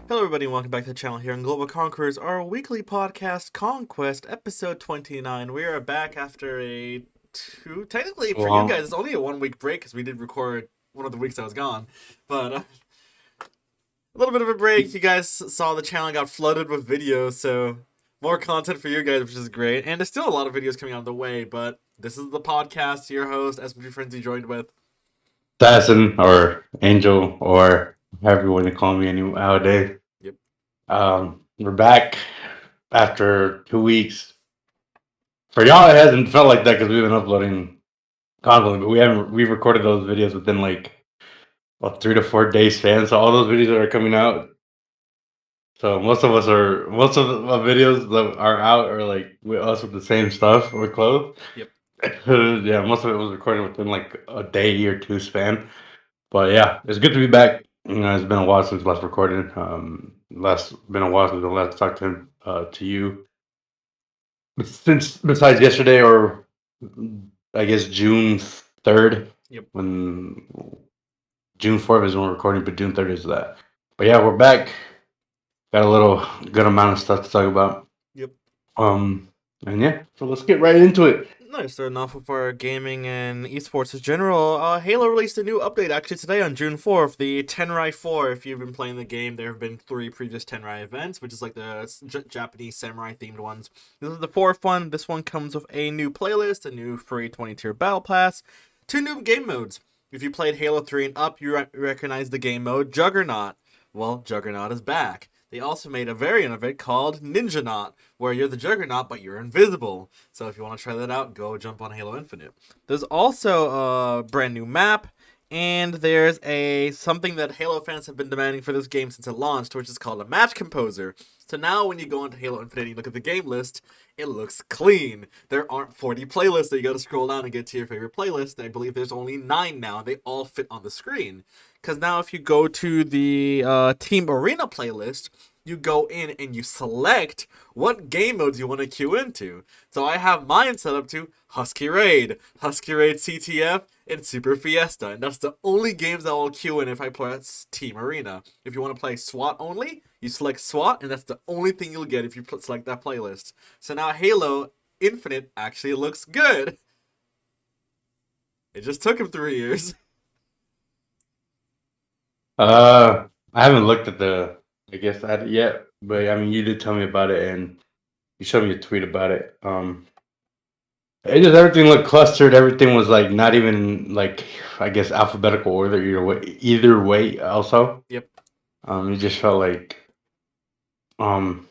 Hello, everybody, and welcome back to the channel here on Global Conquerors, our weekly podcast, Conquest, episode 29. We are back after technically for you Long. guys, it's only a 1 week break because we did record one of the weeks I was gone. But a little bit of a break. You guys saw the channel got flooded with videos, so more content for you guys, which is great. And there's still a lot of videos coming out of the way, but this is the podcast, your host, SMGFrenzy, joined with. Assassin or Angel or however you want to call me nowadays. Yep. We're back after 2 weeks. For y'all, it hasn't felt like that because we've been uploading constantly, but we've recorded those videos within like 3 to 4 days span. So all those videos that are coming out. So most of the videos that are out are like with us with the same stuff or clothes. Yep. Yeah, most of it was recorded within like a day or two span. But yeah, it's good to be back. You know, it's been a while since last recorded. Been a while since I last talked to you. Since besides yesterday or I guess June 3rd, Yep. when June 4th is when we're recording, but June 3rd is that. But yeah, we're back. Got a little good amount of stuff to talk about. Yep. Um, and yeah, so let's get right into it. Nice. Starting off with our gaming and esports in general. Halo released a new update actually today on June 4th, the Tenrai 4. If you've been playing the game, there have been 3 previous Tenrai events, which is like the Japanese samurai themed ones. This is the 4th one. This one comes with a new playlist, a new free 20-tier battle pass, 2 new game modes. If you played Halo 3 and up, you recognize the game mode Juggernaut. Well, Juggernaut is back. They also made a variant of it called Ninja Knot, where you're the Juggernaut but you're invisible. So if you want to try that out, go jump on Halo Infinite. There's also a brand new map, and there's something that Halo fans have been demanding for this game since it launched, which is called a match composer. So now when you go into Halo Infinite and you look at the game list, it looks clean. There aren't 40 playlists that you gotta scroll down and get to your favorite playlist. I believe there's only 9 now, and they all fit on the screen. Because now if you go to the Team Arena playlist, you go in and you select what game modes you want to queue into. So I have mine set up to Husky Raid CTF, and Super Fiesta. And that's the only games that will queue in if I play Team Arena. If you want to play SWAT only, you select SWAT, and that's the only thing you'll get if you select that playlist. So now Halo Infinite actually looks good. It just took him 3 years. I haven't looked at I guess at it yet, but I mean, you did tell me about it, and you showed me a tweet about it. It just everything looked clustered. Everything was like not even like I guess alphabetical order either way. Either way, also, Yep. it just felt like um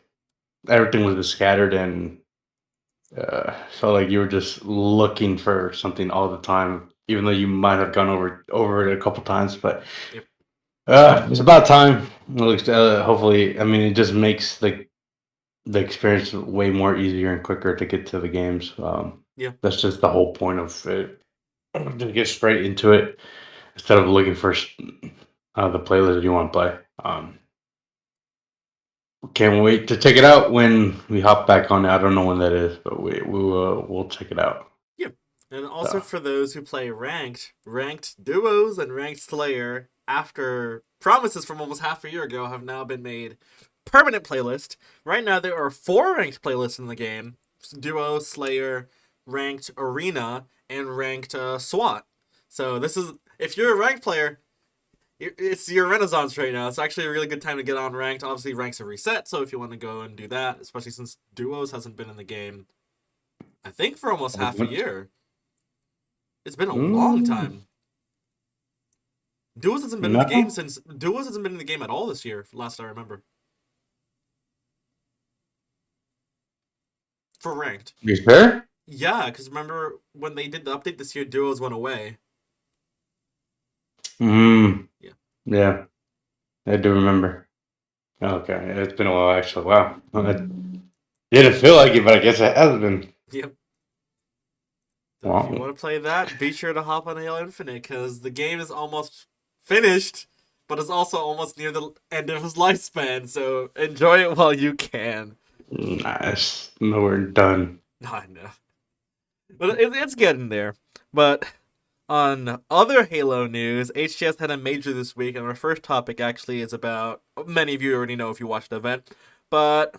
everything was just scattered and felt like you were just looking for something all the time, even though you might have gone over it a couple times. But Yep. it's about time. It looks, hopefully, I mean, it just makes the experience way more easier and quicker to get to the games. Yeah. That's just the whole point of it. To get straight into it instead of looking for the playlist you want to play. Can't wait to check it out when we hop back on it. I don't know when that is, but we'll check it out. Yeah. And also So, for those who play ranked duos and ranked Slayer, after promises from almost half a year ago, have now been made permanent playlist. Right now there are 4 ranked playlists in the game: duo, Slayer, ranked Arena, and ranked SWAT. So this is, if you're a ranked player, it's your renaissance right now. It's actually a really good time to get on ranked. Obviously ranks are reset, so if you want to go and do that, especially since duos hasn't been in the game, I think, for almost half a year. It's been a long mm, time. Duos hasn't been in the game no, since Duos hasn't been in the game at all this year, last I remember. For ranked. you sure? Yeah, because remember when they did the update this year, Duos went away. Mm, Yeah. yeah, I do remember. Okay, it's been a while actually. Wow, I didn't feel like it, but I guess it has been. Yep. So if you Wow. want to play that, be sure to hop on Halo Infinite, because the game is almost finished, but it's also almost near the end of his lifespan, so enjoy it while you can. Nice. No, we're done. I know. But it's getting there. But On other Halo news, HCS had a major this week, and our first topic actually is about, many of you already know if you watched the event, but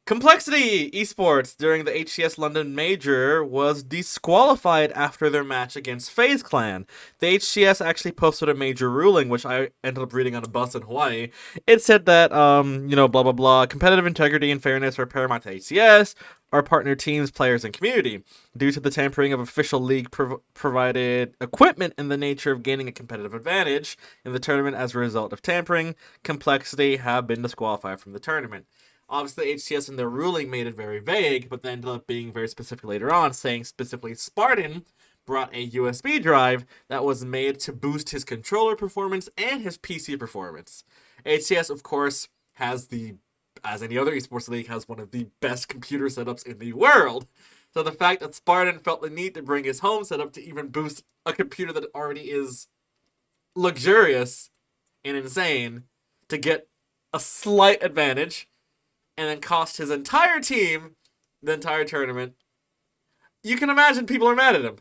Complexity Esports during the HCS London Major was disqualified after their match against FaZe Clan. The HCS actually posted a major ruling, which I ended up reading on a bus in Hawaii. It said that, blah blah blah, competitive integrity and fairness are paramount to HCS, our partner teams, players, and community. Due to the tampering of official league provided equipment and the nature of gaining a competitive advantage in the tournament as a result of tampering, Complexity have been disqualified from the tournament. Obviously, HCS in their ruling made it very vague, but then ended up being very specific later on, saying specifically Spartan brought a USB drive that was made to boost his controller performance and his PC performance. HCS, of course, has as any other esports league, has one of the best computer setups in the world. So the fact that Spartan felt the need to bring his home setup to even boost a computer that already is luxurious and insane to get a slight advantage and then cost his entire team the entire tournament, you can imagine people are mad at him.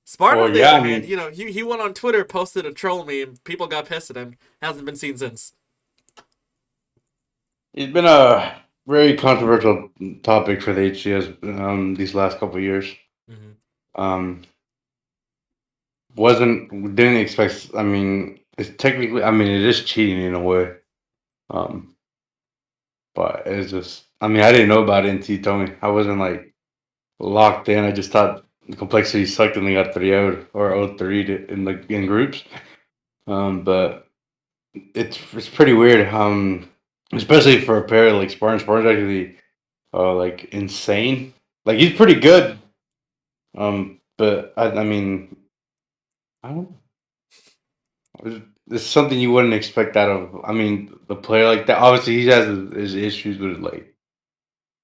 Spartan, on Well, the yeah, other I hand, mean, he went on Twitter, posted a troll meme, people got pissed at him, hasn't been seen since. it's been a very controversial topic for the HCS these last couple of years. Mm-hmm. Um, didn't expect. I mean, it's technically. I mean, it is cheating in a way. Um, but it's just. I mean, I didn't know about it until you told me. I wasn't like locked in. I just thought the complexity sucked and they got 3-0 or 0-3 in groups. But it's pretty weird. Especially for a pair like Spartan. Spartan's actually like insane. Like he's pretty good. But I mean, I don't. It's something you wouldn't expect out of. I mean, the player like that. Obviously, he has his issues with like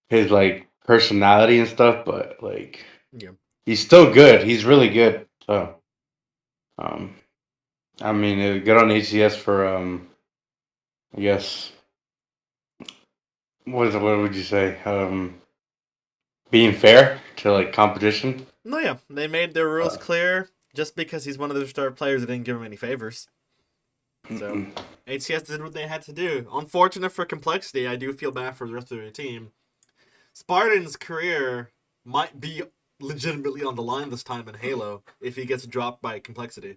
his like personality and stuff. But like, Yeah. he's still good. He's really good. So, um, I mean, good on HCS for I guess what would you say? Being fair to like competition. No, yeah, they made their rules Uh, clear. Just because he's one of their star players, they didn't give him any favors. So, HCS did what they had to do. Unfortunate for Complexity, I do feel bad for the rest of their team. Spartan's career might be legitimately on the line this time in Halo if he gets dropped by Complexity.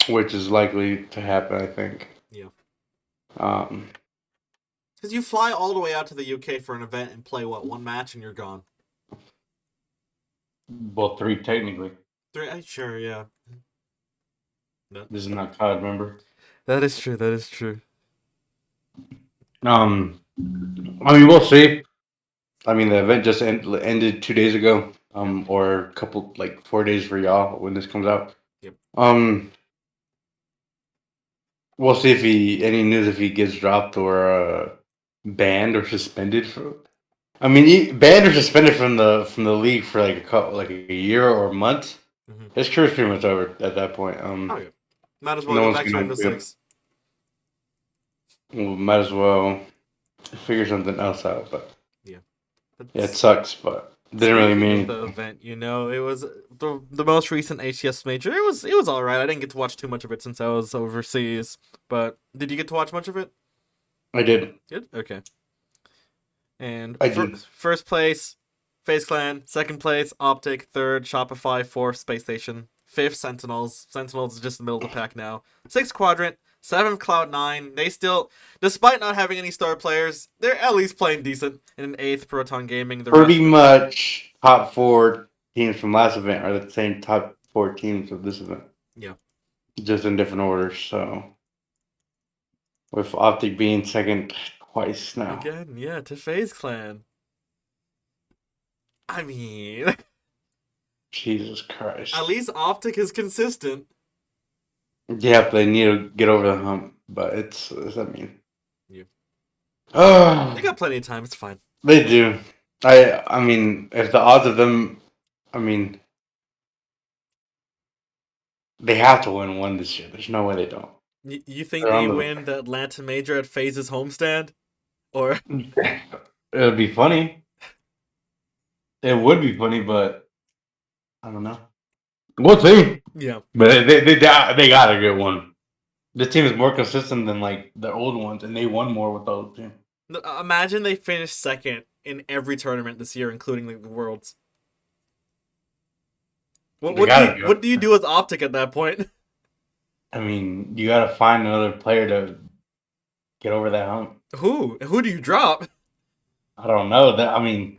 which is likely to happen, I think. Yeah. Um, Because you fly all the way out to the UK for an event and play, what, one match and you're gone? well, three technically. Three? Sure, yeah. No. This is not COD, remember? That is true, that is true. I mean, we'll see. I mean, the event just ended 2 days ago, Yeah. or a couple, like 4 days for y'all when this comes out. Yep. We'll see if any news if he gets dropped or banned or suspended for. I mean, banned or suspended from the league for like a year or a month. Mm-hmm. His career's pretty much over at that point. Oh, yeah. Might as well No go one's back to gonna. Rainbow Six. Well, might as well figure something else out. But Yeah. But yeah, it sucks. But didn't really speaking of mean. the event, it was the most recent HCS major. It was all right. I didn't get to watch too much of it since I was overseas. But did you get to watch much of it? I did. Good. Okay. And I did. first place, FaZe Clan. Second place, Optic. Third, Shopify. Fourth, Space Station. Fifth, Sentinels. Sentinels is just in the middle of the pack now. Sixth, Quadrant. Seventh, Cloud9. They still, despite not having any star players, they're at least playing decent. And in eighth, Proton Gaming. The Pretty rest. much top four teams from last event are the same top four teams of this event. Yeah. Just in different orders. So with Optic being second twice now. Again, yeah, to FaZe Clan. I mean, Jesus Christ. at least Optic is consistent. Yeah, they need to get over the hump, but I mean. Yeah. Oh, They got plenty of time. It's fine. they do. I mean, if the odds of them, I mean, they have to win one this year. There's no way they don't. You think They're they on the. win the Atlanta Major at FaZe's homestand? Or It would be funny. It would be funny, but I don't know. We'll see. Yeah. But they gotta get one. This team is more consistent than like the old ones, and they won more with the old team. Imagine they finished second in every tournament this year, including the Worlds. What They what do gotta you do what it. do you do with Optic at that point? I mean, you gotta find another player to get over that hump. Who do you drop? I don't know. That I mean,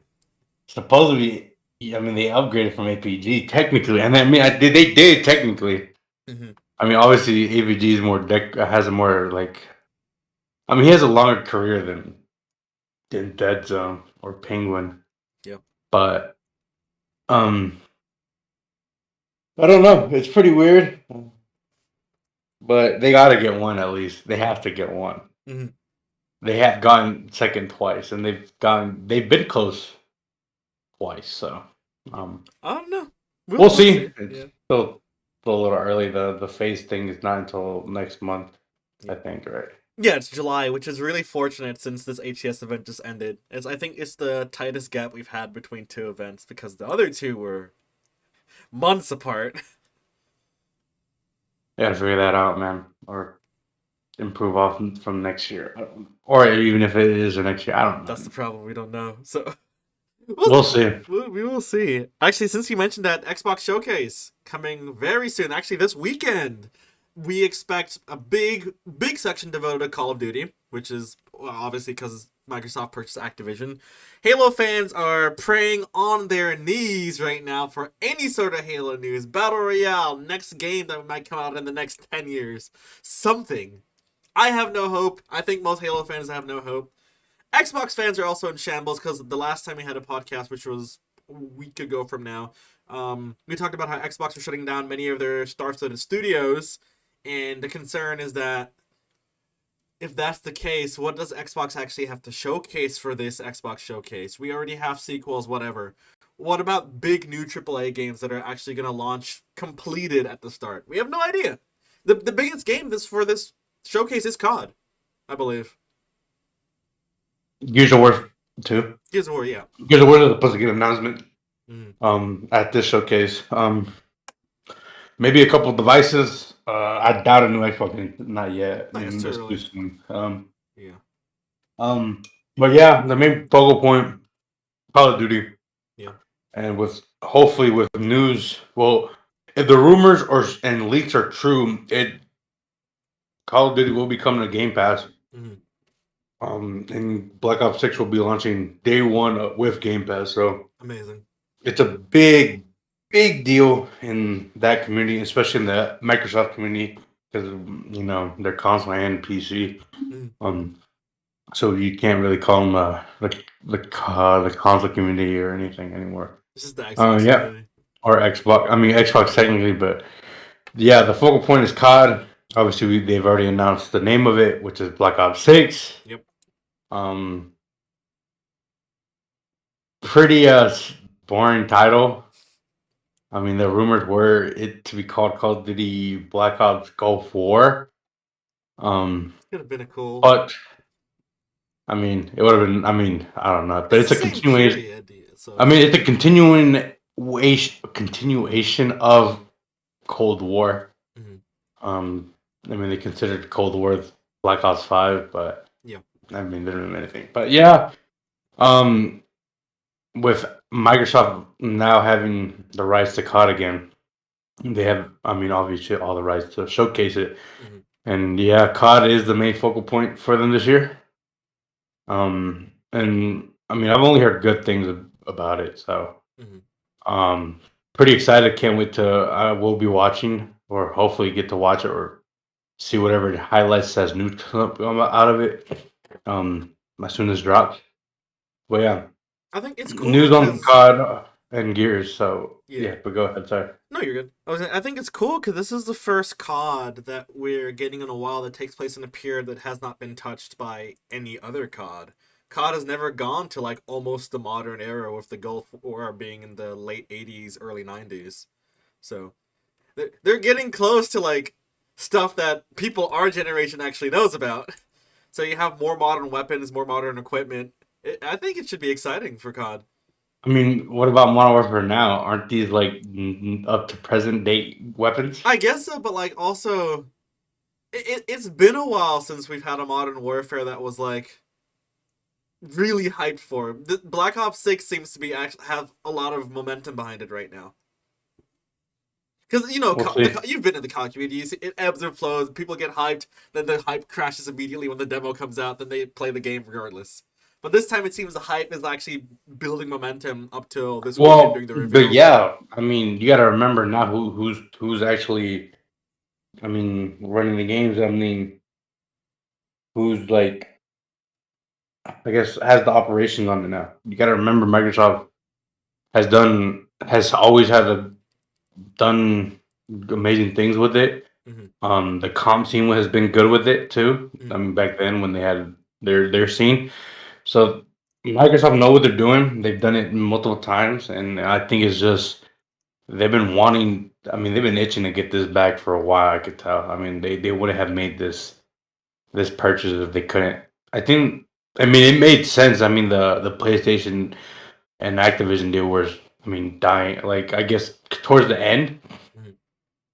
supposedly, I mean, they upgraded from APG technically, and I mean, they did technically. Mm-hmm. I mean, obviously, APG is more has a more like. I mean, he has a longer career than Dead Zone or Penguin, Yeah. but I don't know. It's pretty weird, but they got to get one at least. They have to get one. Mm-hmm. They have gotten second twice, and they've been close twice. So, Yeah. um, I don't know. we'll We'll see. see. It's Yeah. still a little early. The phase thing is not until next month, I Yeah. think. Right? Yeah, it's July, which is really fortunate since this HCS event just ended. I think it's the tightest gap we've had between two events because the other two were months apart. You gotta figure that out, man, or improve off from next year, or even if it is the next year. I don't That's the know. problem. We don't know. So We'll see. we will see. Actually, since you mentioned that Xbox Showcase coming very soon, actually this weekend, we expect a big section devoted to Call of Duty, which is obviously because Microsoft purchased Activision. Halo fans are praying on their knees right now for any sort of Halo news, Battle Royale, next game that might come out in the next 10 years, something. I have no hope. I think most Halo fans have no hope. Xbox fans are also in shambles because the last time we had a podcast, which was a week ago from now, we talked about how Xbox are shutting down many of their star-studded studios, and the concern is that if that's the case, what does Xbox actually have to showcase for this Xbox showcase? We already have sequels, whatever. What about big new AAA games that are actually going to launch completed at the start? We have no idea. The biggest game for this showcase is COD, I believe. Gears of War 2. Gears of War, yeah. Gears of War is supposed to get an announcement Mm. at this showcase. Maybe a couple of devices. I doubt a new Xbox. Not yet. I guess too That's too early. soon. Yeah. But yeah, the main focal point, Call of Duty, Yeah. and with hopefully with news. Well, if the rumors or and leaks are true, Call of Duty will be coming to Game Pass. Mm-hmm. And Black Ops 6 will be launching day one with Game Pass. So Amazing. it's a big deal in that community, especially in the Microsoft community, because they're console and PC. Mm-hmm. So you can't really call them the console community or anything anymore. This is the Xbox Yeah, community. or Xbox. I mean Xbox technically, but yeah, the focal point is COD. Obviously, they've already announced the name of it, which is Black Ops 6. Yep. Pretty boring title. I mean, the rumors were it to be called Call of Duty Black Ops Gulf War. Could have been a cool. But I mean, it would have been. I mean, I don't know, but it's the a same continuation. period. So I mean, it's a continuation of Cold War. mm-hmm. I mean, they considered Cold War Black Ops 5, but Yeah. I mean, they didn't do anything. But yeah, with Microsoft now having the rights to COD again, they have, I mean, obviously all the rights to showcase it. Mm-hmm. And yeah, COD is the main focal point for them this year. And I mean, I've only heard good things about it, so pretty excited. Can't wait to. I will be watching, or hopefully get to watch it, or see whatever highlights as new out of it. As soon as it drops. But yeah, I think it's cool news on because COD and Gears. So yeah. yeah, but go ahead, sorry. No, you're good. I think it's cool because this is the first COD that we're getting in a while that takes place in a period that has not been touched by any other COD. COD has never gone to like almost the modern era with the Gulf War being in the late 80s, early 90s. So they're getting close to like stuff that people our generation actually knows about. So you have more modern weapons, more modern equipment. I think it should be exciting for COD. I mean, what about Modern Warfare now? Aren't these like up to present date weapons? I guess so, but like also, it's been a while since we've had a Modern Warfare that was like really hyped for. Black Ops 6 seems to be actually have a lot of momentum behind it right now. Because We'll see. you've been in the COD community, you see, it ebbs and flows. People get hyped, then the hype crashes immediately when the demo comes out. Then they play the game regardless. But this time, it seems the hype is actually building momentum up till this weekend Well, during the but reveal. yeah, I mean, you got to remember now who's actually, I mean, running the games. I mean, who's like, I guess, has the operations on it now. You got to remember, Microsoft has always done amazing things with it. Mm-hmm. The comp team has been good with it too. I Mm-hmm. mean, back then when they had their scene, so Microsoft know what they're doing. They've done it multiple times, and I think it's just they've been wanting. I mean, they've been itching to get this back for a while. I could tell. I mean, they wouldn't have made this purchase if they couldn't. I think. I mean, it made sense. I mean, the PlayStation and Activision deal was, I mean, dying. Like I guess towards the end, Mm-hmm.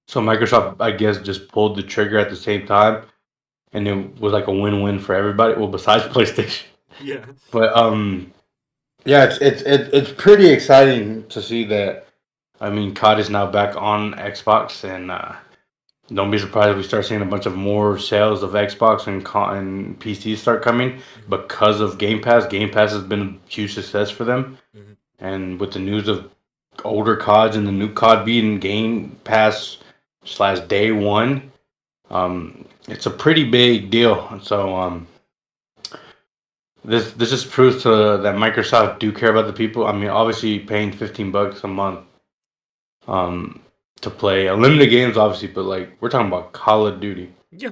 so Microsoft, I guess, just pulled the trigger at the same time, and it was like a win-win for everybody. Well, besides PlayStation, Yeah. but yeah, it's pretty exciting to see that. I mean, COD is now back on Xbox, and don't be surprised if we start seeing a bunch of more sales of Xbox and PCs start coming Mm-hmm. because of Game Pass. Game Pass has been a huge success for them, Mm-hmm. and with the news of older CODs and the new COD being Game Pass slash day one, it's a pretty big deal. So this just proves to that Microsoft do care about the people. I mean, obviously paying $15 a month um to play unlimited games, obviously, but like we're talking about Call of Duty Yeah.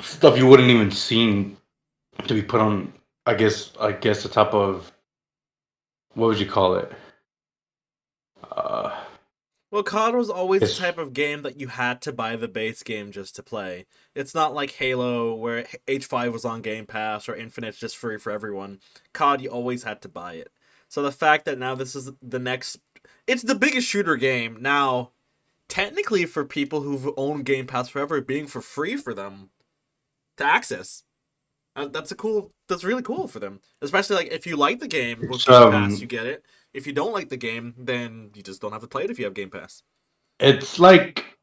stuff you wouldn't even seen to be put on. I guess the top of what would you call it? Uh, Well, COD was always the it's type of game that you had to buy the base game just to play. It's not like Halo, where H5 was on Game Pass or Infinite's just free for everyone. COD, you always had to buy it. So the fact that now this is the next. It's the biggest shooter game. Now, technically, for people who've owned Game Pass forever, being for free for them to access. That's a cool. That's really cool for them. Especially like if you like the game with it's Game Pass, you get it. If you don't like the game, then you just don't have to play it if you have Game Pass. it's like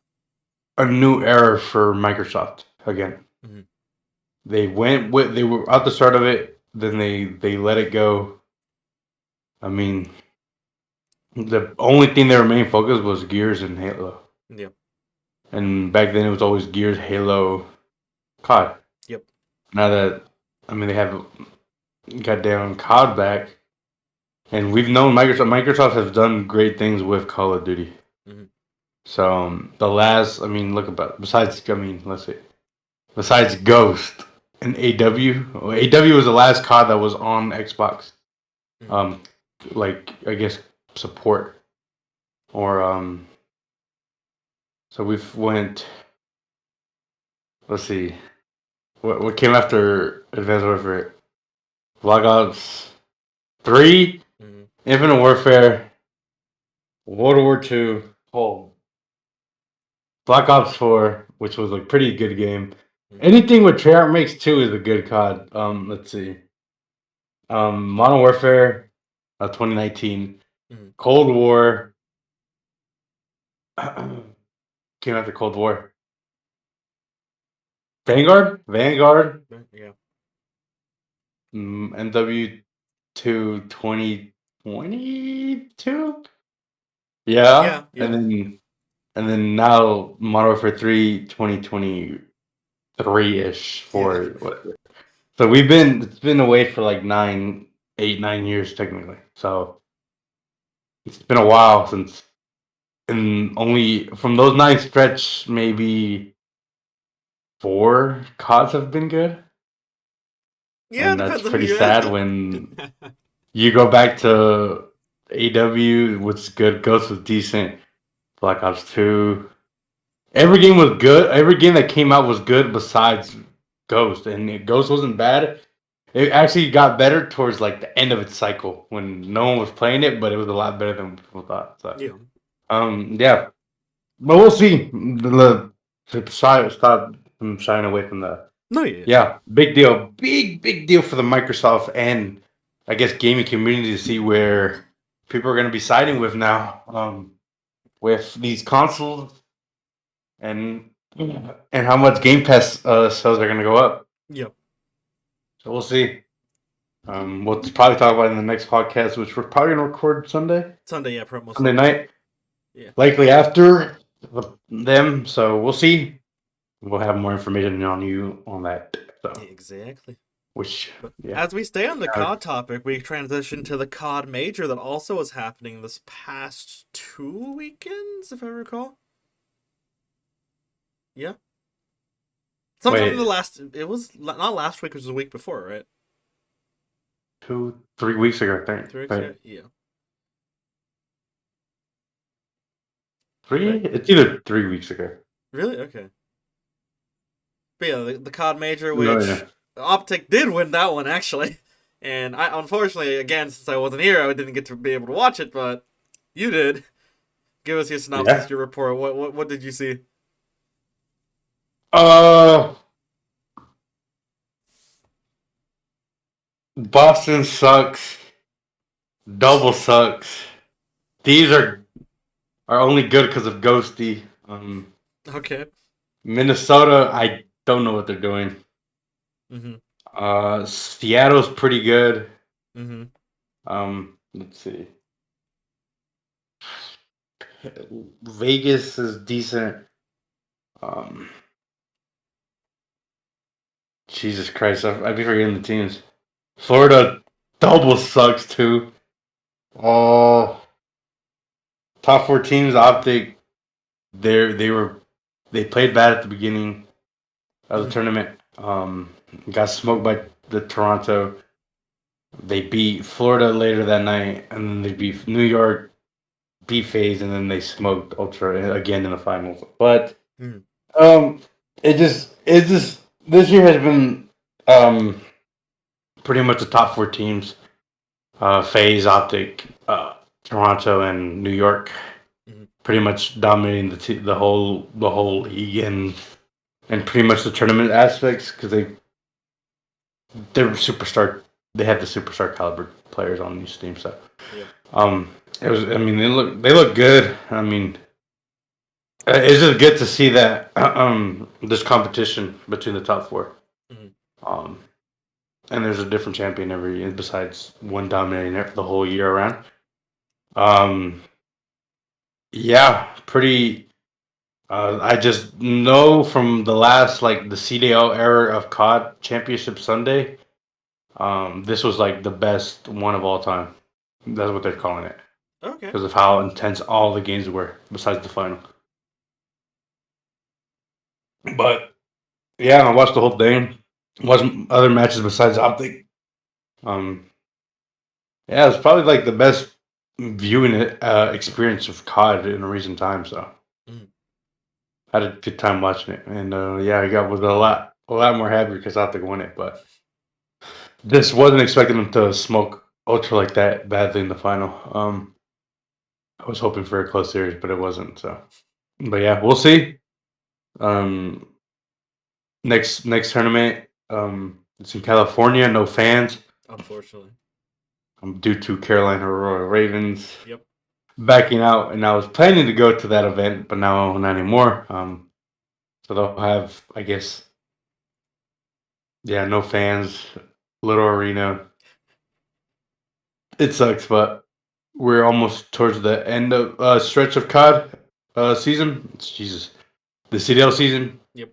a new era for Microsoft again. Mm-hmm. They were at the start of it, then they let it go. I mean, the only thing their main focus was Gears and Halo, Yeah. and back then it was always Gears, Halo, COD. Yep. Now that I mean they have goddamn COD back, and we've known Microsoft has done great things with Call of Duty. Mm-hmm. So the last, I mean, look about besides, I mean, let's see, besides Ghost and AW, well, AW was the last COD that was on Xbox. Mm-hmm. Um, like I guess support or So we've went. Let's see, what came after Advanced Warfare? Black Ops 3, Mm-hmm. Infinite Warfare, World War Two, oh, Black Ops 4, which was a pretty good game. Mm-hmm. Anything with Treyarch makes too is a good COD. Let's see. Modern Warfare, 2019. Mm-hmm. Cold War came after Cold War. Vanguard, Yeah. MW2 2022. Yeah, Yeah. Yeah. and then now Modern Warfare 3 2023 ish Yeah. for what? So it's been away for like 9 8 9 years technically. So it's been a while since, and only from those nine stretch, maybe four CODs have been good, Yeah. and that's Depends on who pretty you sad ask. when you go back to AW, which is good. Ghost was decent. Black Ops 2. Every game was good. Every game that came out was good besides Ghost, and Ghost wasn't bad. It actually got better towards like the end of its cycle when no one was playing it, but it was a lot better than people thought. So, Yeah. yeah, but we'll see. Stop from shying away from the. No, yeah. Yeah, big deal, big deal for the Microsoft and I guess gaming community to see where people are going to be siding with now, with these consoles and how much Game Pass sales are going to go up. Yep. So we'll see. We'll probably talk about it in the next podcast, which we're probably going to record Sunday Sunday, yeah, most Sunday likely. night, Yeah. likely after them. So we'll see. We'll have more information on you on that. So, Exactly. which, But yeah. as we stay on the COD topic, we transition to the COD Major that also was happening this past 2 weekends, if I recall. Yeah. Sometime in the Wait, last, it was not last week, it was the week before, right? 3 weeks ago, I think. 3 weeks Right. ago? Yeah. Three? Okay. It's either 3 weeks ago. Really? Okay. But yeah, the COD Major, No, yeah. which Optic did win that one, actually. And I, unfortunately, again, since I wasn't here, I didn't get to be able to watch it, but you did. Give us your synopsis, Yeah. your report. What did you see? Uh, Boston sucks. Double sucks. These are only good because of Ghosty. Okay. Minnesota, I don't know what they're doing. Mm-hmm. Seattle's pretty good. Mm-hmm. Let's see. Vegas is decent. Um, Jesus Christ, I'd be forgetting the teams. Florida double sucks too. Oh, top four teams. Optic. They played bad at the beginning of the Mm-hmm. tournament. Got smoked by the Toronto. They beat Florida later that night, and then they beat New York, beat FaZe, and then they smoked Ultra again in the finals. But Mm-hmm. um, it just this year has been pretty much the top four teams: FaZe, Optic, Toronto, and New York. Mm-hmm. Pretty much dominating the whole league and pretty much the tournament aspects because they're superstar. They have the superstar caliber players on these teams. So, Yeah. it was. I mean, they look good. I mean, it's just good to see that this competition between the top four. Mm-hmm. Um, and there's a different champion every year besides one dominating the whole year around. Um, yeah, pretty. I just know from the last like the CDL era of COD Championship Sunday. This was like the best one of all time. That's what they're calling it Okay. because of how intense all the games were, besides the final. But yeah, I watched the whole thing. Watched other matches besides Optic. Um, yeah, it was probably like the best viewing experience of COD in a recent time. So Mm-hmm. I had a good time watching it, and yeah, I got was a lot more happy because Optic won it. But just wasn't expecting them to smoke Ultra like that badly in the final. I was hoping for a close series, but it wasn't. So, but yeah, we'll see. Um, next tournament, it's in California. No fans. Unfortunately. Due to Carolina Royal Ravens Yep. backing out, and I was planning to go to that event, but now not anymore. So they'll have, I guess, yeah, no fans, little arena. It sucks, but we're almost towards the end of stretch of COD season. Jesus, the CDL season. Yep.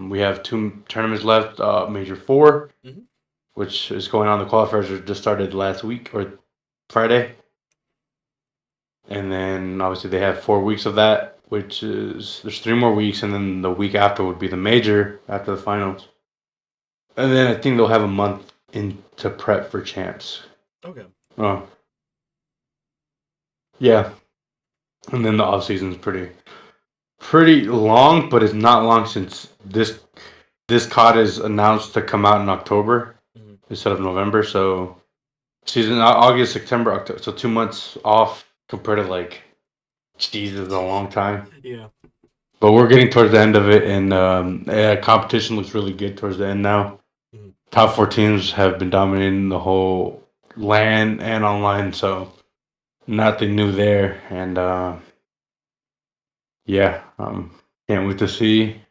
We have two tournaments left. Major 4, Mm-hmm. which is going on. The qualifiers are just started last week or Friday, and then obviously they have 4 weeks of that, which is there's 3 more weeks, and then the week after would be the major after the finals, and then I think they'll have a month in to prep for champs. Okay. Oh, yeah, and then the off season is pretty long, but it's not long since this COD is announced to come out in October. Mm-hmm. instead of November. So season August, September, October. So 2 months off compared to like, Jesus, a long time. Yeah. But we're getting towards the end of it, and competition looks really good towards the end now. Mhm. Top 4 teams have been dominating the whole LAN and online, so nothing new there. And yeah, can't wait to see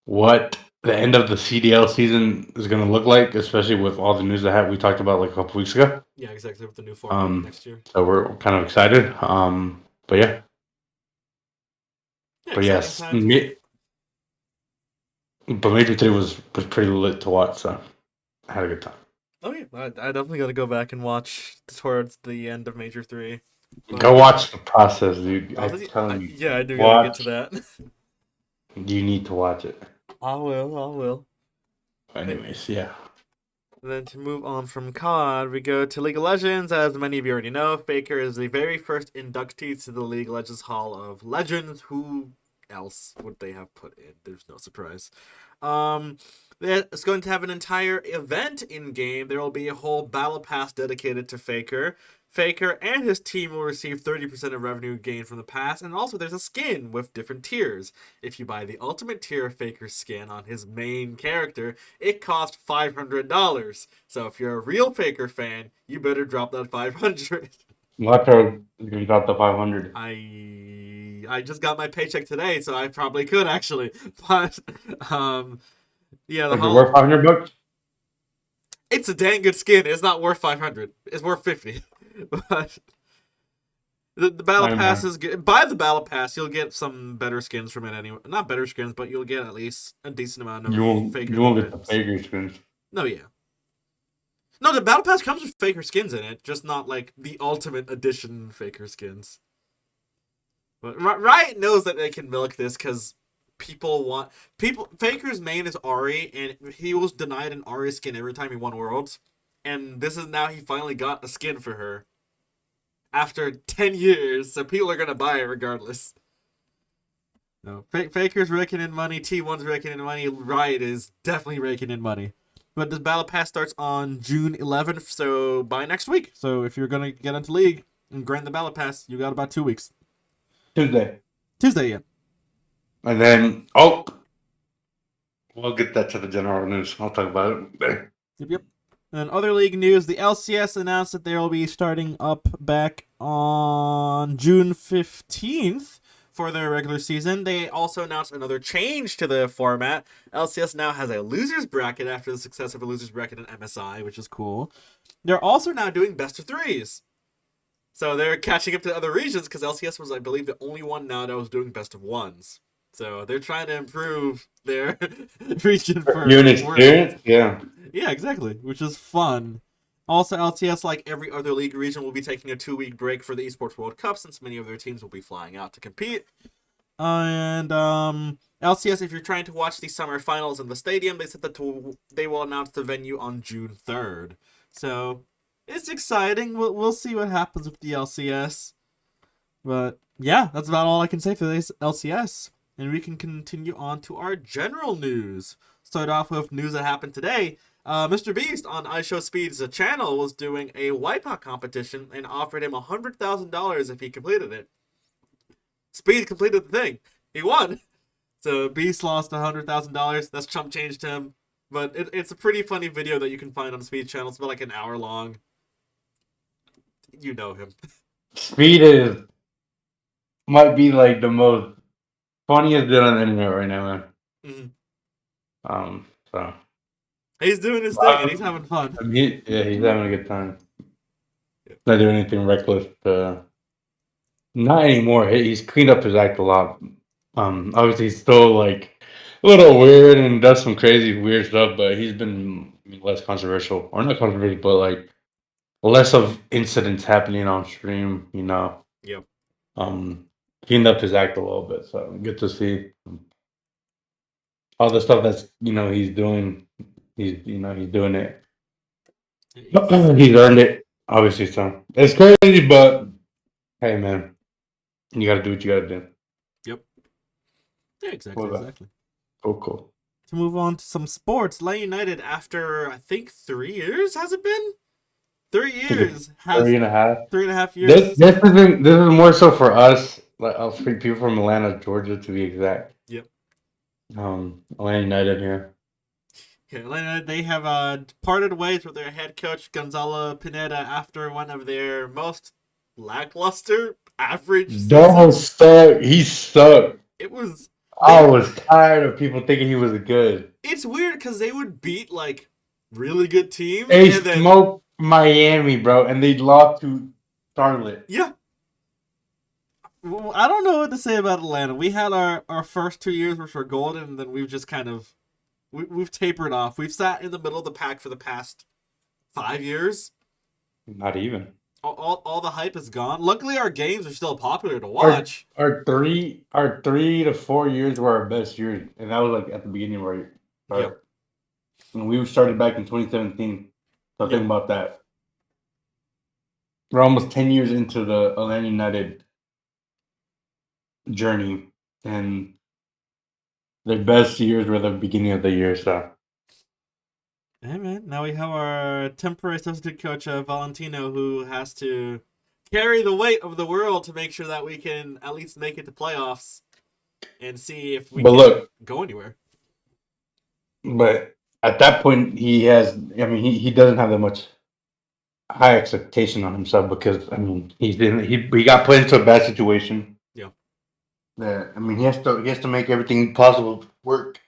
what the end of the CDL season is going to look like, especially with all the news that we talked about like a couple weeks ago. Yeah, exactly. With the new format next year. So we're kind of excited. But yeah, Yeah, but exciting yes, times. but Major 3 was pretty lit to watch, so I had a good time. Oh yeah, I definitely got to go back and watch towards the end of Major 3. But Go yeah, watch the process, dude. I'm telling you, yeah, I do got to get to watch. that. You need to watch it. I will. I will. Anyways, yeah. Then to move on from COD, we go to League of Legends. As many of you already know, Faker is the very first inductee to the League of Legends Hall of Legends. Who else would they have put in? There's no surprise. It's going to have an entire event in game. There will be a whole battle pass dedicated to Faker. Faker and his team will receive 30% of revenue gained from the pass, and also there's a skin with different tiers. If you buy the ultimate tier of Faker's skin on his main character, it costs $500. So if you're a real Faker fan, you better drop that 500. Metro got the 500. I just got my paycheck today, so I probably could actually. But yeah, the Is it worth whole $500? it's a dang good skin. It's not worth 500. It's worth 50. But the battle pass is good. Buy the battle pass, you'll get some better skins from it anyway. Not better skins, but you'll get at least a decent amount of Faker You won't get the events. Faker skins. No, yeah. No, the battle pass comes with Faker skins in it, just not like the ultimate edition Faker skins. But Riot knows that they can milk this because people. Faker's main is Ari, and he was denied an Ari skin every time he won Worlds, and this is now he finally got a skin for her after 10 years, so people are gonna buy it regardless. No, Faker's raking in money, T1's raking in money, Riot is definitely raking in money. But the battle pass starts on June 11th, so by next week. So if you're gonna get into League and grind the battle pass, you got about 2 weeks. Tuesday. Tuesday, yeah. And then, we'll get that to the general news. I'll talk about it there. Yep. And other league news, the LCS announced that they will be starting up back on June 15th for their regular season. They also announced another change to the format. LCS now has a losers bracket after the success of a losers bracket in MSI, which is cool. They're also now doing best of threes. So they're catching up to other regions because LCS was, I believe, the only one now that was doing best of ones. So they're trying to improve their region for New experience? Yeah. Yeah, exactly, which is fun. Also, LTS, like every other league region, will be taking a 2-week break for the Esports World Cup since many of their teams will be flying out to compete. And LCS, if you're trying to watch the summer finals in the stadium, they said that they will announce the venue on June 3rd. So it's exciting. We'll see what happens with the LCS. But yeah, that's about all I can say for this LCS. And we can continue on to our general news. Start off with news that happened today. Mr. Beast on IShowSpeed's channel was doing a Wipeout competition and offered him $100,000 if he completed it. Speed completed the thing. He won. So Beast lost $100,000. That's chump change to him. But it's a pretty funny video that you can find on Speed's channel. It's about like an hour long. You know him. Speed might be like the most funniest dude on the internet right now, man. Mm-hmm. So he's doing his thing and he's having fun. he's having a good time. Not doing anything reckless. Not anymore. He's cleaned up his act a lot. Obviously he's still like a little weird and does some crazy weird stuff, but he's been less controversial, or not controversial, but like less of incidents happening on stream. Yep. Cleaned up his act a little bit, so good to see all the stuff that's he's doing. He's doing it. He's earned it, obviously. So it's crazy, but hey, man, you got to do what you got to do. Yep. Yeah, exactly. Cool. So to move on to some sports. Atlanta United, after I think 3 years, has it been? 3 years has 3.5. 3.5 This years. this is more so for us. Like I'll speak people from Atlanta, Georgia, to be exact. Yep. Atlanta United here. Yeah, Atlanta, they have parted ways with their head coach Gonzalo Pineda after one of their most lackluster, average seasons. He sucked. It was I they. was tired of people thinking he was good. It's weird because they would beat like really good teams, They and then smoked Miami, bro, and they lost to Charlotte. yeah. Well, I don't know what to say about Atlanta. We had our first 2 years which were golden, and then we've just kind of we've tapered off. We've sat in the middle of the pack for the past 5 years. Not even. All the hype is gone. Luckily, our games are still popular to watch. Our 3 to 4 years were our best years, and that was like at the beginning of our start. Yep. And we started back in 2017. So Yep. think about that. We're almost 10 years into the Atlanta United journey, and their best years were the beginning of the year. So Hey man, now we have our temporary substitute coach Valentino, who has to carry the weight of the world to make sure that we can at least make it to playoffs and see if we can go anywhere. But at that point, he doesn't have that much high expectation on himself because he got put into a bad situation. Yeah. He has to make everything possible work,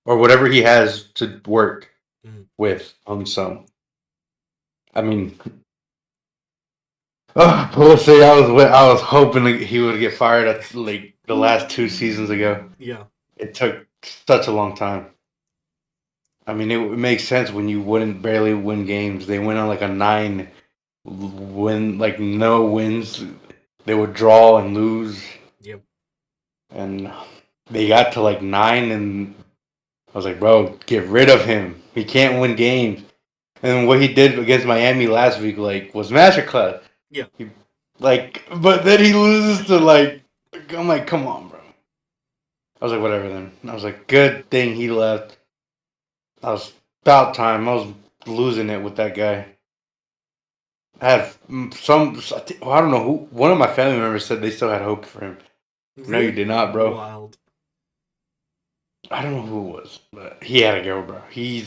or whatever he has to work with on some. We'll see. I was hoping that he would get fired at like the last 2 seasons ago. Yeah. It took such a long time. It makes sense when you barely win games. They went on like a 9 win, like no wins. They would draw and lose. Yep. And they got to like 9, and I was like, bro, get rid of him. He can't win games. And what he did against Miami last week, like, was masterclass. Yeah. But then he loses to I'm like, come on, bro. I was like, whatever then. I was like, good thing he left. I was about time. I was losing it with that guy. I had I don't know who. One of my family members said they still had hope for him. Really? No, you did not, bro. Wild. I don't know who it was, but he had to go, bro. He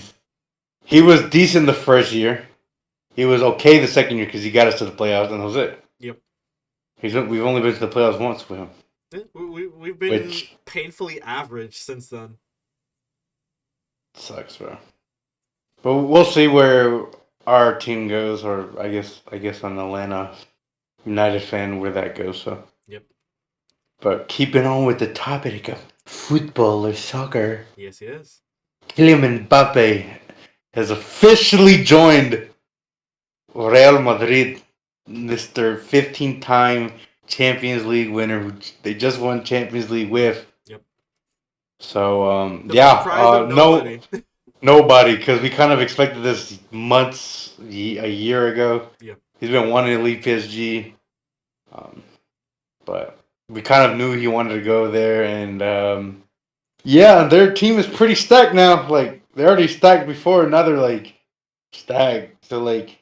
was decent the first year. He was okay the second year because he got us to the playoffs, and that was it. Yep. We've only been to the playoffs once with him. We've been painfully average since then. Sucks, bro. But we'll see where our team goes, or I guess an Atlanta United fan where that goes. So. Yep. But keeping on with the topic of football or soccer. Yes, he is. Kylian Mbappe has officially joined Real Madrid. This their 15-time Champions League winner who they just won Champions League with. Yep. So nobody, because we kind of expected this a year ago. Yep. He's been wanting to leave PSG, but we kind of knew he wanted to go there, and their team is pretty stacked now. Like they're already stacked before, now they're like stacked. So like,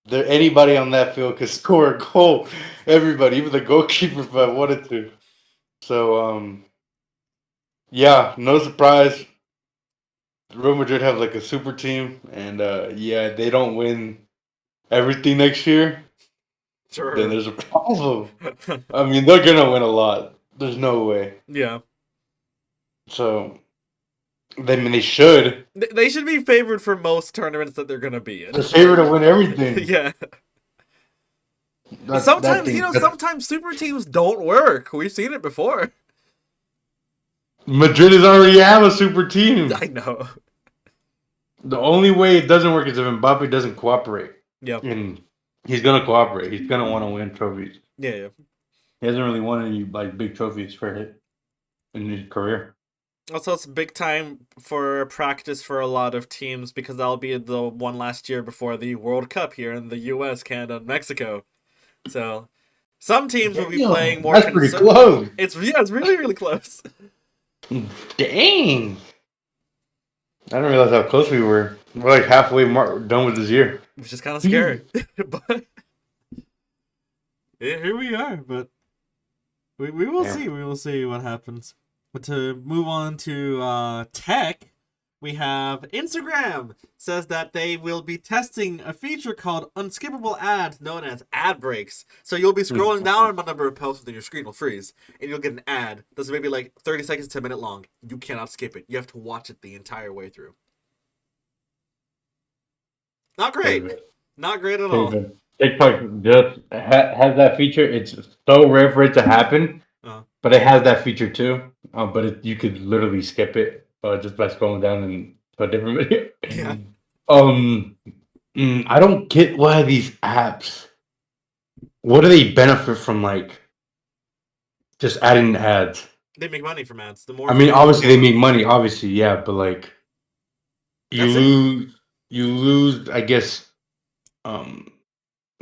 there anybody on that field could score a goal. Everybody, even the goalkeeper, if I wanted to. So no surprise. Real Madrid have like a super team, and they don't win everything next year. Sure. Then there's a problem. They're gonna win a lot. There's no way. Yeah. So, they should. They should be favored for most tournaments that they're gonna be in. They're favored to win everything. Yeah. Sometimes super teams don't work. We've seen it before. Madrid is already have a super team. I know. The only way it doesn't work is if Mbappe doesn't cooperate. Yep. And he's gonna cooperate. He's gonna want to win trophies. Yeah. He hasn't really won any big trophies in his career. Also, it's big time for practice for a lot of teams because that'll be the one last year before the World Cup here in the U.S., Canada, and Mexico. So, some teams will be playing more. That's pretty close. It's really, really close. Dang. I didn't realize how close we were. We're like halfway done with this year. which is kind of scary. But yeah, here we are. But we will Yeah. see. We will see what happens. But to move on to tech, we have Instagram says that they will be testing a feature called unskippable ads known as ad breaks. So you'll be scrolling down a number of posts and your screen will freeze and you'll get an ad that's maybe like 30 seconds to a minute long. You cannot skip it. You have to watch it the entire way through. Not great. Not great at all. TikTok just has that feature. It's so rare for it to happen, but it has that feature too. But you could literally skip it just by scrolling down and to a different video. Yeah. I don't get why these apps. What do they benefit from, like, just adding ads? They make money from ads. The more I mean, obviously they make money. Obviously, yeah, but like, you lose, I guess, um,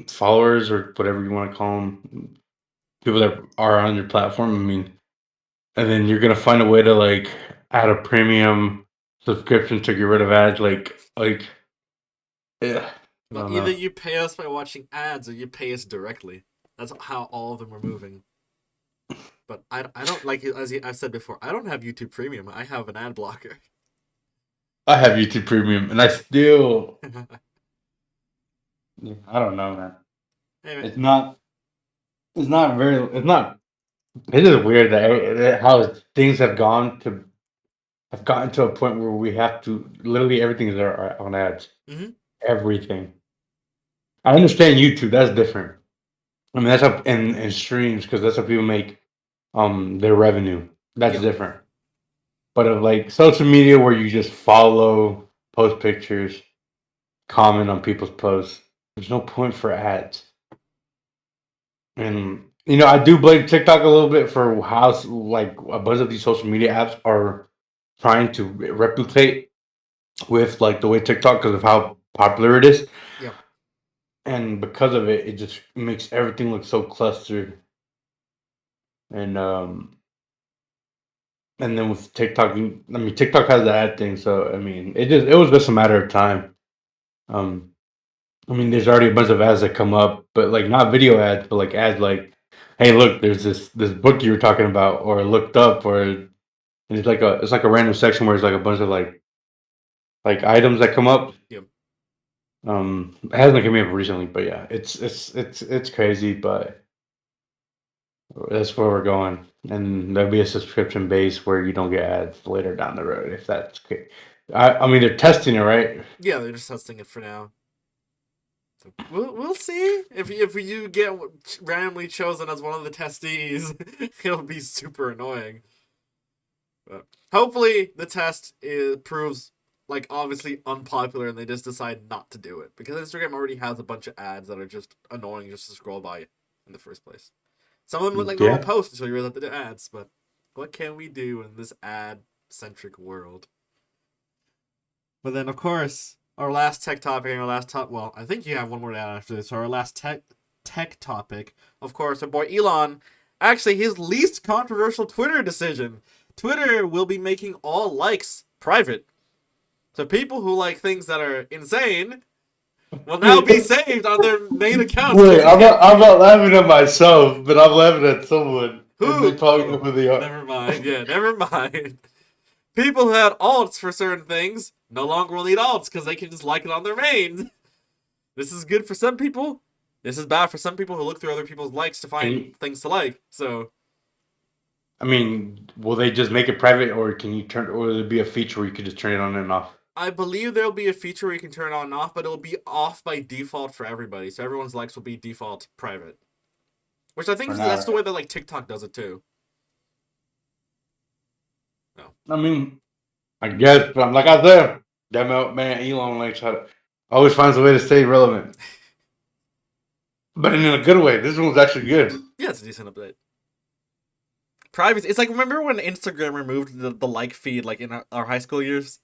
followers or whatever you want to call them, people that are on your platform. I mean, and then you're gonna find a way to like add a premium subscription to get rid of ads. Yeah. Well, either you pay us by watching ads or you pay us directly. That's how all of them are moving. But I don't like, as I've said before, I don't have YouTube Premium. I have an ad blocker. I have YouTube Premium, and I still. Yeah, I don't know, man. Hey, It's not. It's not very. It's not. It is weird that how things have gotten to a point where we have to literally everything is on ads. Mm-hmm. Everything. I understand YouTube. That's different. I mean, that's how in streams because that's how people make their revenue. That's different. But of like social media where you just follow, post pictures, comment on people's posts, there's no point for ads. And I do blame TikTok a little bit for how like a bunch of these social media apps are trying to replicate with like the way TikTok because of how popular it is. Yeah. And because of it, it just makes everything look so clustered. And then with TikTok, I mean TikTok has the ad thing, so I mean it was just a matter of time. I mean, there's already a bunch of ads that come up, but like not video ads, but like ads like, "Hey, look, there's this book you were talking about, or looked up, or and it's like a random section where it's like a bunch of like items that come up." Yep. It hasn't come up recently, but yeah, it's crazy, but that's where we're going, and there'll be a subscription base where you don't get ads later down the road if that's okay. I mean, they're testing it, right? Yeah, they're just testing it for now. So we'll see if you get randomly chosen as one of the testees. It'll be super annoying. But hopefully the test proves like obviously unpopular and they just decide not to do it because Instagram already has a bunch of ads that are just annoying just to scroll by in the first place. Some of them look like normal posts until you realize that they're ads. But what can we do in this ad-centric world? But then, of course, our last tech topic and our last well, I think you have one more to add after this. So our last tech topic, of course, our boy Elon, actually his least controversial Twitter decision. Twitter will be making all likes private. So people who like things that are insane will now be saved on their main accounts. Wait, I'm not laughing at myself, but I'm laughing at someone. Who? They probably know who they are. Never mind. Yeah, never mind. People who had alts for certain things no longer will need alts because they can just like it on their main. This is good for some people. This is bad for some people who look through other people's likes to find things to like. So, I mean, will they just make it private, or will there be a feature where you can just turn it on and off? I believe there'll be a feature where you can turn it on and off, but it'll be off by default for everybody. So everyone's likes will be default private. Which I think that's the way that like TikTok does it too. No. I mean, I guess, but like I said, that man Elon likes always finds a way to stay relevant. But in a good way. This one's actually good. Yeah, it's a decent update. Privacy. It's like, remember when Instagram removed the like feed like in our high school years?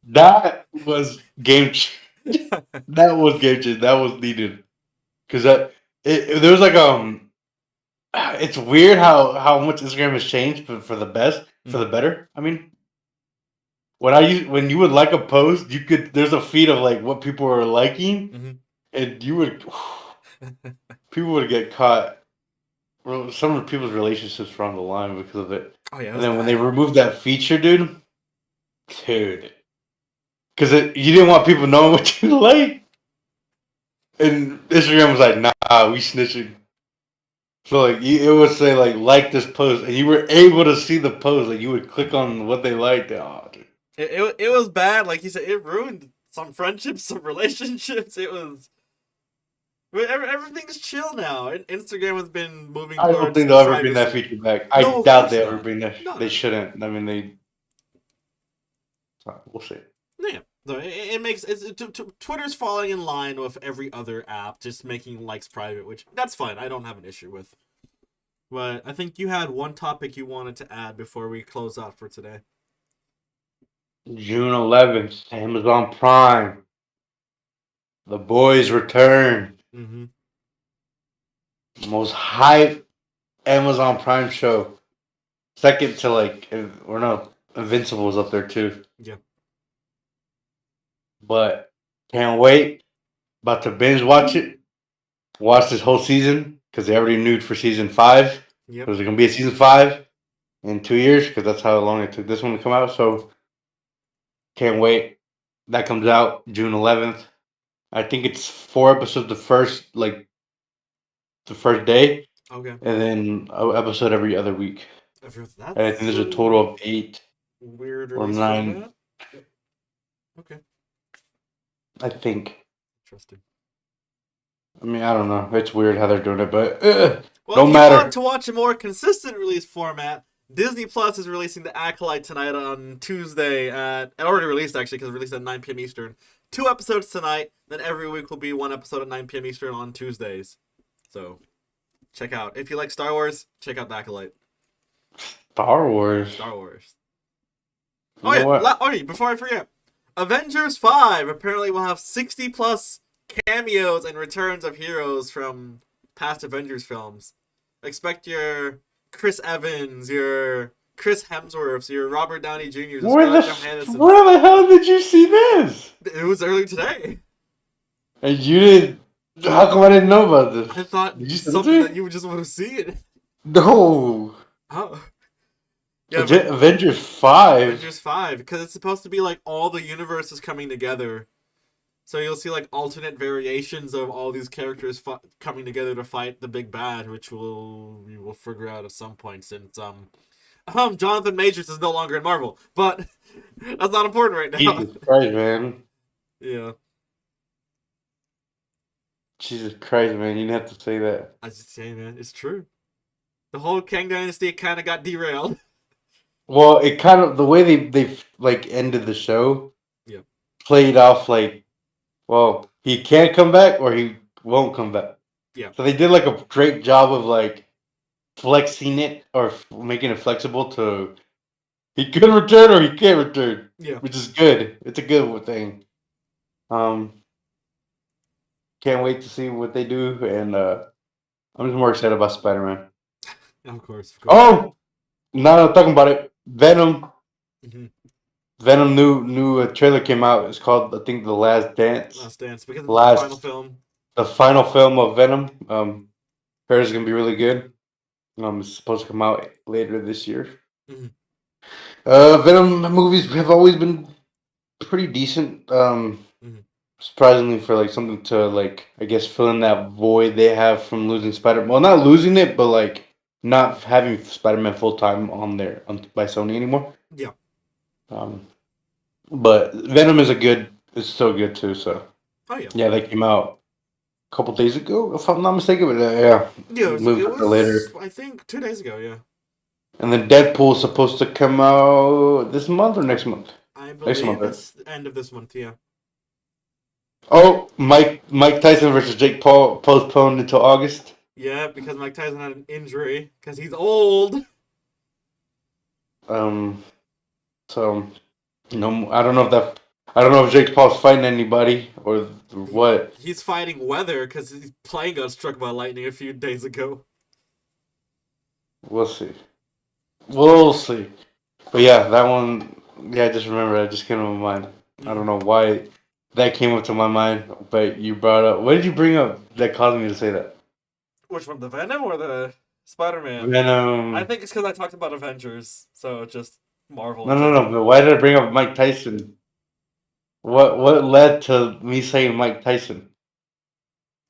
That was game That was game change. That was needed. Because there was like it's weird how much Instagram has changed for the best, for the better. I mean, when you would like a post, there's a feed of like what people are liking, and you would people would get caught. Well, some of people's relationships were on the line because of it. Oh yeah, it And was then when they bad. removed that feature, dude, because you didn't want people knowing what you like, and Instagram was like, "Nah, we snitching." So like, it would say like this post, and you were able to see the post. Like you would click on what they liked. Oh, dude. It was bad. Like you said, it ruined some friendships, some relationships. It was. Everything's chill now. And Instagram has been moving I don't towards think they'll ever bring that privacy. feature back. No, I of doubt course they ever not. bring that. No, They no. shouldn't. I mean, we'll see. Yeah. So it makes Twitter's falling in line with every other app, just making likes private, which that's fine. I don't have an issue with. But I think you had one topic you wanted to add before we close out for today. June 11th, Amazon Prime. The boys return. Mm-hmm. Most hype Amazon Prime show. Second to or no, Invincible's up there too. Yeah. But can't wait. About to binge watch it. Watch this whole season because they already renewed for season 5. Yep. There's gonna be a season 5 in 2 years because that's how long it took this one to come out. So can't wait. That comes out June 11th. I think it's 4 episodes the first day, Okay. and then an episode every other week. That's And I think there's a total of 8 weird or release 9. format. Okay. I think. Interesting. I mean, I don't know. It's weird how they're doing it, but Well, don't if you matter. want to watch a more consistent release format, Disney Plus is releasing The Acolyte tonight on Tuesday at... It already released, actually, because it released at 9 p.m. Eastern. 2 episodes tonight, then every week will be 1 episode at 9 p.m. Eastern on Tuesdays. So, check out. If you like Star Wars, check out The Acolyte. Star Wars. Star Wars. You know what? Before I forget. Avengers 5 apparently will have 60 plus cameos and returns of heroes from past Avengers films. Expect your Chris Evans, your Chris Hemsworths, your Robert Downey Jr.'s, Where Scarlett Johansson. the hell did you see this? It was early today. And you didn't. How come I didn't know about this? I thought Did you send something it to that me? you would just want to see it. No. Oh. Yeah, Avengers 5. Avengers 5, because it's supposed to be like all the universes coming together. So you'll see like alternate variations of all these characters coming together to fight the big bad, which we will figure out at some point since Jonathan Majors is no longer in Marvel, but that's not important right now. Jesus Christ, man. Yeah. Jesus Christ, man. You didn't have to say that. I just say, man, it's true. The whole Kang Dynasty kind of got derailed. Well, it kind of the way they ended the show. Yeah. Played off like, well, he can't come back or he won't come back. Yeah. So they did like a great job of like flexing it or making it flexible to he could return or he can't return. Yeah. Which is good. It's a good thing. Can't wait to see what they do, and I'm just more excited about Spider-Man. Of course. Oh, now I'm talking about it. Venom. Mm-hmm. Venom new trailer came out. It's called, I think, The Last Dance. Last Dance, because of the final film. The final film of Venom. Heard it's gonna be really good. It's supposed to come out later this year. Mm-hmm. Venom movies have always been pretty decent. Surprisingly, for like something to like, I guess, fill in that void they have from losing Spider. Well, not losing it, but like not having Spider-Man full time by Sony anymore. Yeah. But Venom is still good too. So. Oh yeah. Yeah, they came out a couple days ago, if I'm not mistaken. But yeah. Yeah, it was later. I think 2 days ago. Yeah. And then Deadpool is supposed to come out this month or next month. I believe it's the end of this month. Yeah. Oh, Mike Tyson versus Jake Paul postponed until August. Yeah, because Mike Tyson had an injury because he's old. So no, I don't know if Jake Paul's fighting anybody or what. He's fighting weather because his plane got struck by lightning a few days ago. We'll see. But yeah, that one Yeah, I just remember. I just came to my mind. I don't Mm. know why that came up to my mind, but you brought up. What did you bring up that caused me to say that? Which one, the Venom or the Spider-Man? I Venom. think it's because I talked about Avengers, so just Marvel No, in no, no. general. But why did I bring up Mike Tyson? What led to me saying Mike Tyson?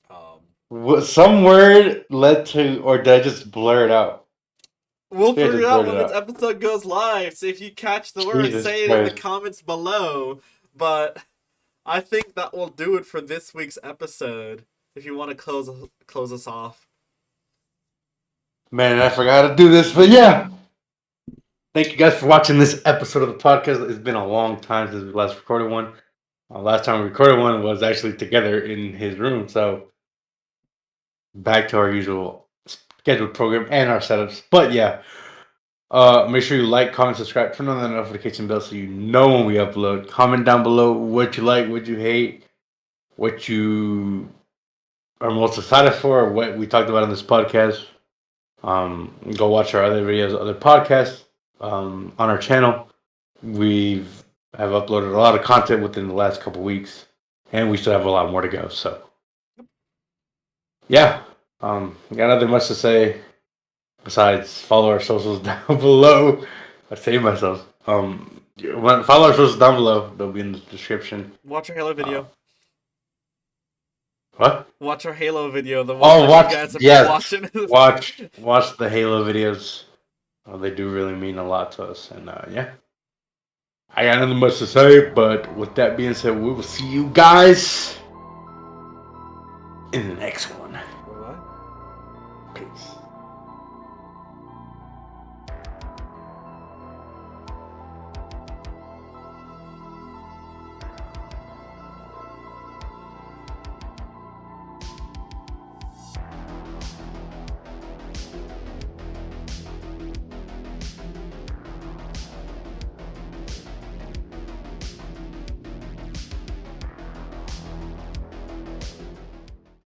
Um, Some word led to, or did I just blur it out? we'll I think I figure it just out blurred when it this out. episode goes live. So if you catch the word, Jesus say it in the Christ. comments below. But I think that will do it for this week's episode. If you want to close us off. Man, I forgot to do this, but yeah. Thank you guys for watching this episode of the podcast. It's been a long time since we last recorded one. Last time we recorded one was actually together in his room. So back to our usual scheduled program and our setups. But yeah, make sure you like, comment, subscribe, turn on the notification bell so you know when we upload. Comment down below what you like, what you hate, what you are most excited for, what we talked about on this podcast. Go watch our other videos, other podcasts on our channel. We've have uploaded a lot of content within the last couple weeks, and we still have a lot more to go. So, yeah, got nothing much to say besides follow our socials down below. I saved myself. Follow our socials down below. They'll be in the description. Watch our Halo Uh, video. what? Watch our Halo video, the one Oh, that you watch! guys have been Yes, watching. watch the Halo videos. They do really mean a lot to us, and yeah. I got nothing much to say, but with that being said, we will see you guys in the next one.